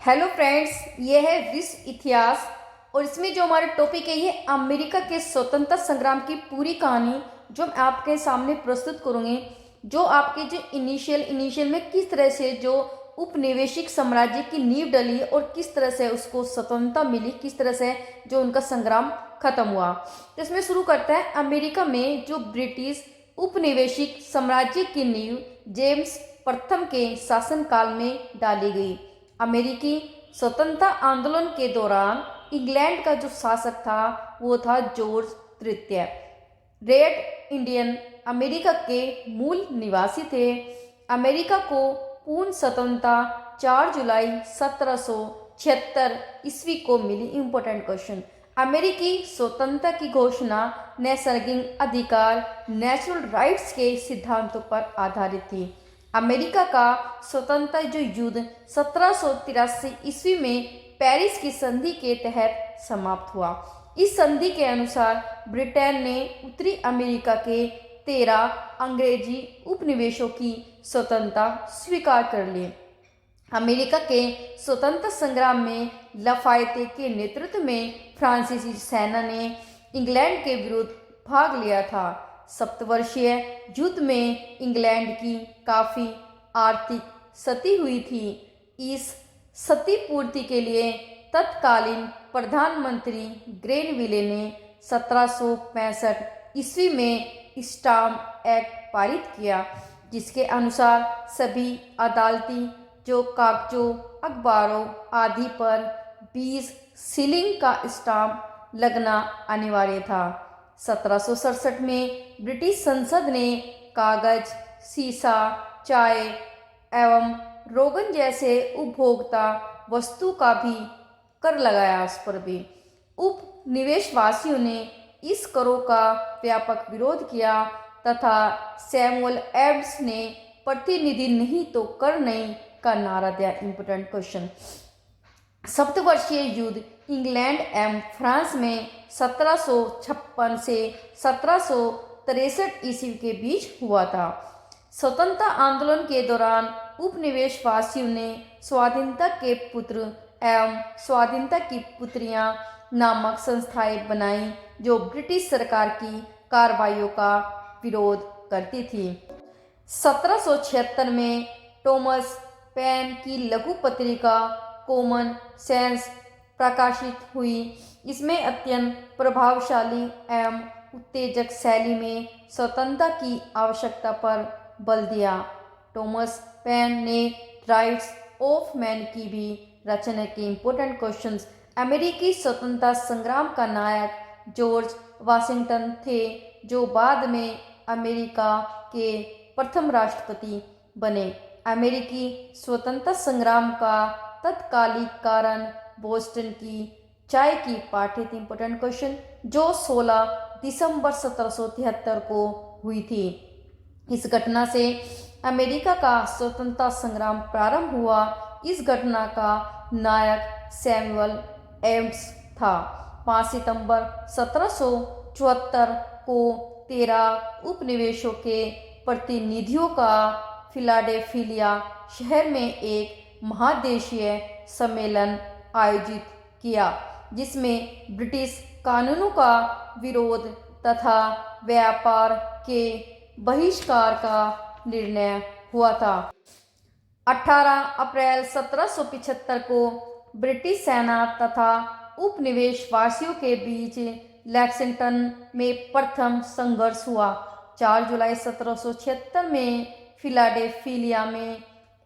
Hello friends, ये है विश्व इतिहास। और इसमें जो हमारा टॉपिक है ये अमेरिका के स्वतंत्रता संग्राम की पूरी कहानी जो मैं आपके सामने प्रस्तुत करूँगी। जो आपके जो इनिशियल में किस तरह से जो उपनिवेशिक साम्राज्य की नींव डली और किस तरह से उसको स्वतंत्रता मिली, किस तरह से जो उनका संग्राम खत्म हुआ। तो इसमें शुरू करता है अमेरिका में जो ब्रिटिश उपनिवेशिक साम्राज्य की नींव जेम्स प्रथम के शासनकाल में डाली गई। अमेरिकी स्वतंत्रता आंदोलन के दौरान इंग्लैंड का जो शासक था वो था जॉर्ज तृतीय। रेड इंडियन अमेरिका के मूल निवासी थे। अमेरिका को पूर्ण स्वतंत्रता 4 जुलाई 1776 ईस्वी को मिली। इंपॉर्टेंट क्वेश्चन, अमेरिकी स्वतंत्रता की घोषणा नैसर्गिक अधिकार नेचुरल राइट्स के सिद्धांतों पर आधारित थी। अमेरिका का स्वतंत्रता जो युद्ध 1783 ईस्वी में पेरिस की संधि के तहत समाप्त हुआ। इस संधि के अनुसार ब्रिटेन ने उत्तरी अमेरिका के 13 अंग्रेजी उपनिवेशों की स्वतंत्रता स्वीकार कर ली। अमेरिका के स्वतंत्रता संग्राम में लाफायते के नेतृत्व में फ्रांसीसी सेना ने इंग्लैंड के विरुद्ध भाग लिया था। सप्तवर्षीय युद्ध में इंग्लैंड की काफ़ी आर्थिक क्षति हुई थी। इस क्षति पूर्ति के लिए तत्कालीन प्रधानमंत्री ग्रेनविले ने 1765 ईस्वी में स्टाम्प एक्ट पारित किया, जिसके अनुसार सभी अदालती जो कागजों, अखबारों आदि पर 20 शिलिंग का स्टाम्प लगना अनिवार्य था। 1767 में ब्रिटिश संसद ने कागज, सीसा, चाय एवं रोगन जैसे उपभोक्ता वस्तु का भी कर लगाया। उस पर भी उपनिवेशवासियों ने इस करों का व्यापक विरोध किया तथा सैमुअल एडम्स ने प्रतिनिधि नहीं तो कर नहीं का नारा दिया। इंपोर्टेंट क्वेश्चन, सप्तवर्षीय युद्ध इंग्लैंड एवं फ्रांस में 1756 से 1763 ईस्वी के बीच हुआ था। स्वतंत्रता आंदोलन के दौरान उपनिवेशवासियों ने स्वाधीनता के पुत्र एवं स्वाधीनता की पुत्रियां नामक संस्थाएं बनाई जो ब्रिटिश सरकार की कार्रवाइयों का विरोध करती थी। 1776 में टॉमस पेन की लघु पत्रिका कॉमन सेंस प्रकाशित हुई। इसमें अत्यंत प्रभावशाली एवं उत्तेजक शैली में स्वतंत्रता की आवश्यकता पर बल दिया। टॉमस पेन ने राइट्स ऑफ मैन की भी रचना की। इंपोर्टेंट क्वेश्चंस, अमेरिकी स्वतंत्रता संग्राम का नायक जॉर्ज वाशिंगटन थे जो बाद में अमेरिका के प्रथम राष्ट्रपति बने। अमेरिकी स्वतंत्रता संग्राम का तत्कालिक कारण बोस्टन की चाय की पार्टी थी। इंपोर्टेंट क्वेश्चन, जो 16 दिसंबर 1773 को हुई थी। इस घटना से अमेरिका का स्वतंत्रता संग्राम प्रारंभ हुआ। इस घटना का नायक सैमुअल एडम्स था। 5 सितंबर 1774 को 13 उपनिवेशों के प्रतिनिधियों का फिलाडेल्फिया शहर में एक महादेशीय सम्मेलन आयोजित किया, जिसमें ब्रिटिश कानूनों का विरोध तथा व्यापार के बहिष्कार का निर्णय हुआ था। 18 अप्रैल 1775 को ब्रिटिश सेना तथा उपनिवेशवासियों के बीच लेक्सिंगटन में प्रथम संघर्ष हुआ। 4 जुलाई 1776 में फिलाडेल्फिया में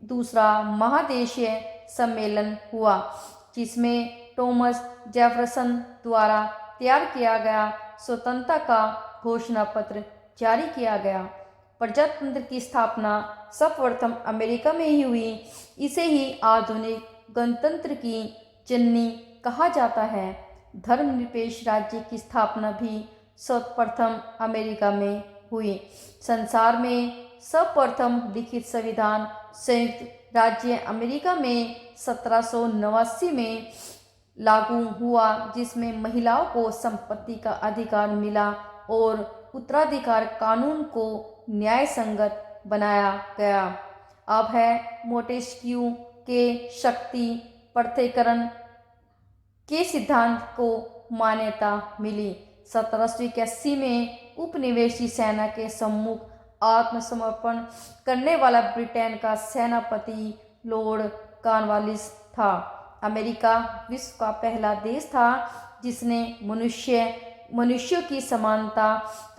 दूसरा महादेशीय सम्मेलन हुआ, जिसमें टॉमस जेफरसन द्वारा तैयार किया गया स्वतंत्रता का घोषणा पत्र जारी किया गया। प्रजातंत्र की स्थापना सर्वप्रथम अमेरिका में ही हुई। इसे ही आधुनिक गणतंत्र की जननी कहा जाता है। धर्मनिरपेक्ष राज्य की स्थापना भी सर्वप्रथम अमेरिका में हुई। संसार में सर्वप्रथम लिखित संविधान संयुक्त राज्य अमेरिका में 1789 में लागू हुआ, जिसमें महिलाओं को संपत्ति का अधिकार मिला और उत्तराधिकार कानून को न्याय संगत बनाया गया। अब है मोंटेस्क्यू के शक्ति पृथक्करण के सिद्धांत को मान्यता मिली। 1781 में उपनिवेशी सेना के सम्मुख आत्मसमर्पण करने वाला ब्रिटेन का सेनापति लॉर्ड कॉर्नवालिस था। अमेरिका विश्व का पहला देश था जिसने मनुष्यों की समानता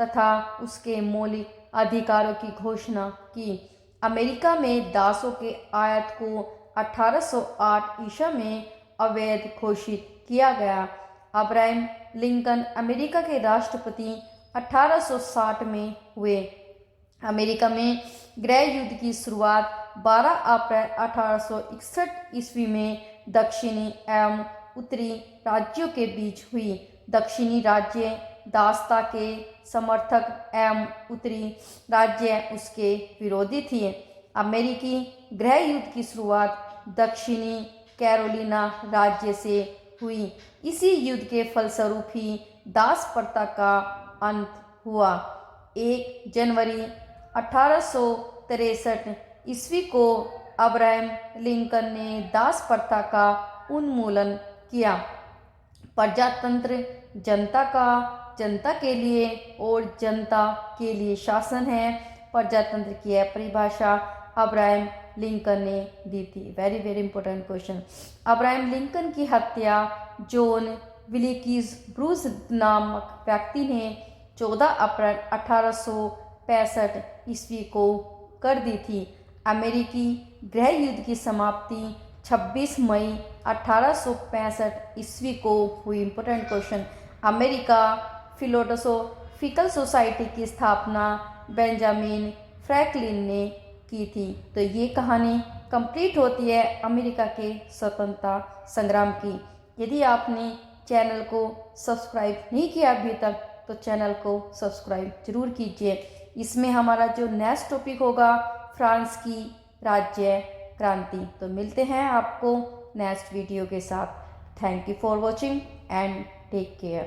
तथा उसके मौलिक अधिकारों की घोषणा की। अमेरिका में दासों के आयात को 1808 ईसा में अवैध घोषित किया गया। अब्राहम लिंकन अमेरिका के राष्ट्रपति 1860 में हुए। अमेरिका में गृह युद्ध की शुरुआत 12 अप्रैल 1861 ईस्वी में दक्षिणी एवं उत्तरी राज्यों के बीच हुई। दक्षिणी राज्य दासता के समर्थक एवं उत्तरी राज्य उसके विरोधी थे। अमेरिकी गृह युद्ध की शुरुआत दक्षिणी कैरोलिना राज्य से हुई। इसी युद्ध के फलस्वरूप ही दास प्रथा का अंत हुआ। 1 जनवरी 1863 ईस्वी को अब्राहम लिंकन ने दास प्रथा का उन्मूलन किया। प्रजातंत्र जनता के लिए और जनता के लिए शासन है। प्रजातंत्र की यह परिभाषा अब्राहम लिंकन ने दी थी। Very very important question. Abraham Lincoln की हत्या जॉन विल्किस ब्रूस नामक व्यक्ति ने 14 अप्रैल 1865 ईस्वी को कर दी थी। अमेरिकी गृह युद्ध की समाप्ति 26 मई 1865 ईस्वी को हुई। Important question. America philosophical society की स्थापना बेंजामिन फ्रैंकलिन ने की थी। तो ये कहानी कंप्लीट होती है अमेरिका के स्वतंत्रता संग्राम की। यदि आपने चैनल को सब्सक्राइब नहीं किया अभी तक तो चैनल को सब्सक्राइब जरूर कीजिए। इसमें हमारा जो नेक्स्ट टॉपिक होगा फ्रांस की राज्य क्रांति। तो मिलते हैं आपको नेक्स्ट वीडियो के साथ। Thank you for watching and take care.